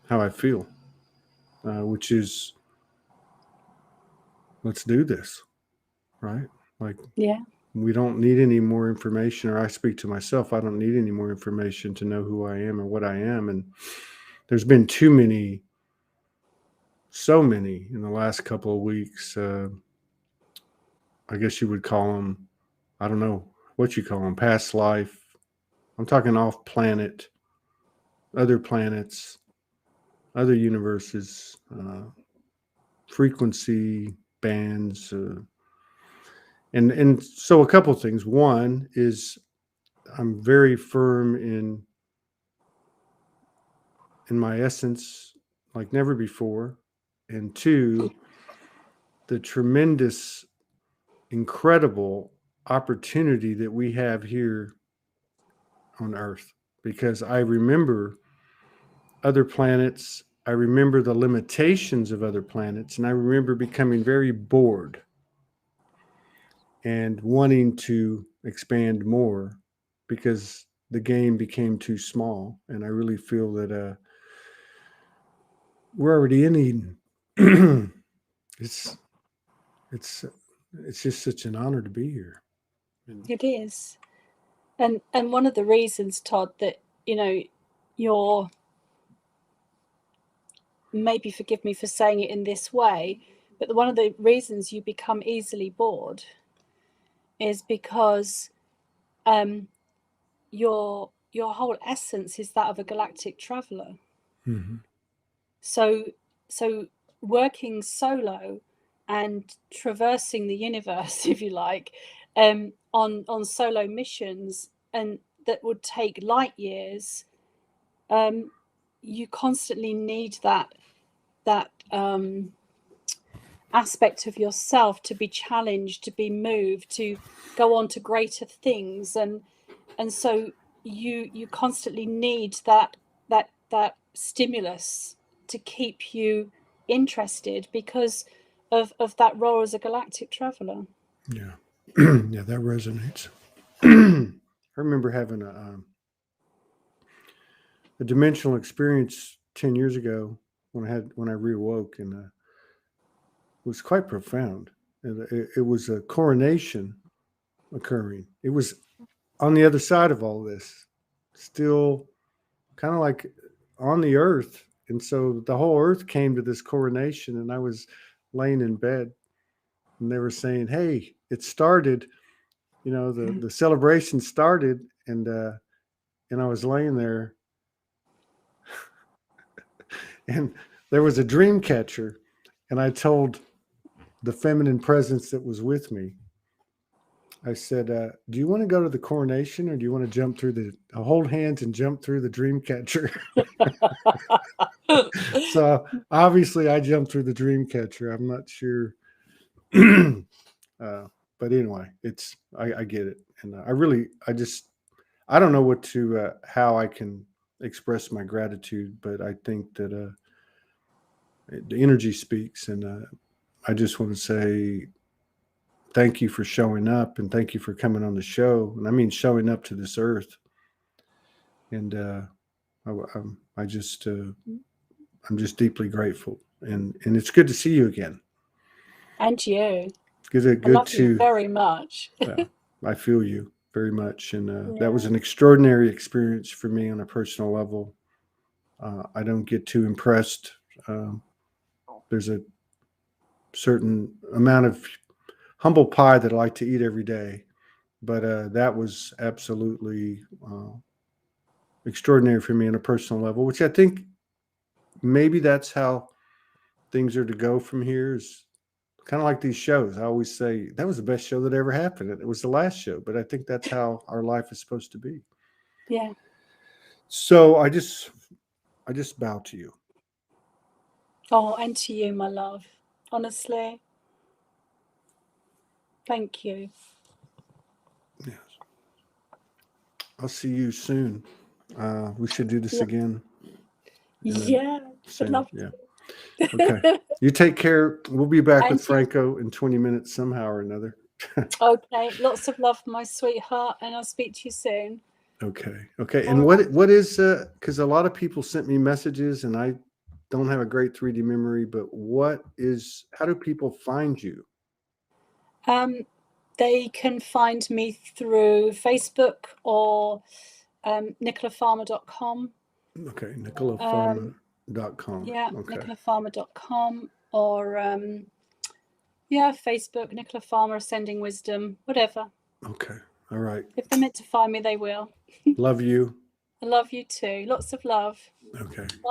how I feel, which is, let's do this, right? Like, Yeah. we don't need any more information, or I speak to myself, I don't need any more information to know who I am or what I am. And there's been so many in the last couple of weeks. I guess you would call them, I don't know what you call them, past life. I'm talking off planet, other planets, other universes, frequency bands, and so a couple of things. One is I'm very firm in my essence, like never before, and two, the tremendous, incredible opportunity that we have here on Earth, because I remember other planets. I remember the limitations of other planets, and I remember becoming very bored and wanting to expand more because the game became too small. And I really feel that we're already in Eden. it's it's it's just such an honor to be here. It is. And one of the reasons, Todd, that you're, maybe forgive me for saying it in this way, but one of the reasons you become easily bored is because your whole essence is that of a galactic traveler. Mm-hmm. So working solo and traversing the universe, if you like, on solo missions, and that would take light years, you constantly need that aspect of yourself to be challenged, to be moved, to go on to greater things, and so you constantly need that stimulus to keep you interested because of that role as a galactic traveler. Yeah. Yeah, that resonates. I remember having a dimensional experience 10 years ago when I reawoke, and it was quite profound. And it was a coronation occurring. It was on the other side of all this, still kind of like on the earth. And so the whole earth came to this coronation, and I was laying in bed, and they were saying, "Hey, it started." The celebration started, and I was laying there, and there was a dream catcher, and I told the feminine presence that was with me, I said, "Do you want to go to the coronation, or do you want to jump through hold hands and jump through the dream catcher?" So obviously, I jumped through the dream catcher. I'm not sure, but anyway, I get it, and I don't know how I can express my gratitude, but I think that the energy speaks, and I just want to say thank you for showing up, and thank you for coming on the show. And I mean showing up to this earth, And I just I'm just deeply grateful, and it's good to see you again. And you. Good I love to you very much. yeah, I feel you very much, and that was Yeah. an extraordinary experience for me on a personal level. I don't get too impressed. There's a certain amount of humble pie that I like to eat every day, but that was absolutely extraordinary for me on a personal level, which I think maybe that's how things are to go from here. Is kind of like these shows. I always say that was the best show that ever happened. It was the last show, but I think that's how our life is supposed to be. Yeah. So I just bow to you. Oh, and to you, my love. Honestly. Thank you. Yes. I'll see you soon. We should do this Yeah. again. Yeah. I'd Soon. love Yeah. to. Okay. You take care. We'll be back And with you. Franco in 20 minutes somehow or another. Okay. Lots of love, my sweetheart, and I'll speak to you soon. Okay. Okay. All And right. what is because a lot of people sent me messages and I don't have a great 3D memory, but how do people find you? They can find me through Facebook or nicolafarmer.com. Okay. NicolaFarmer.com. Yeah, Okay. nicolafarmer.com or yeah, Facebook, Nicola Farmer, Ascending Wisdom, whatever. Okay. All right. If they're meant to find me, they will. Love you. I love you too. Lots of love. Okay. Bye.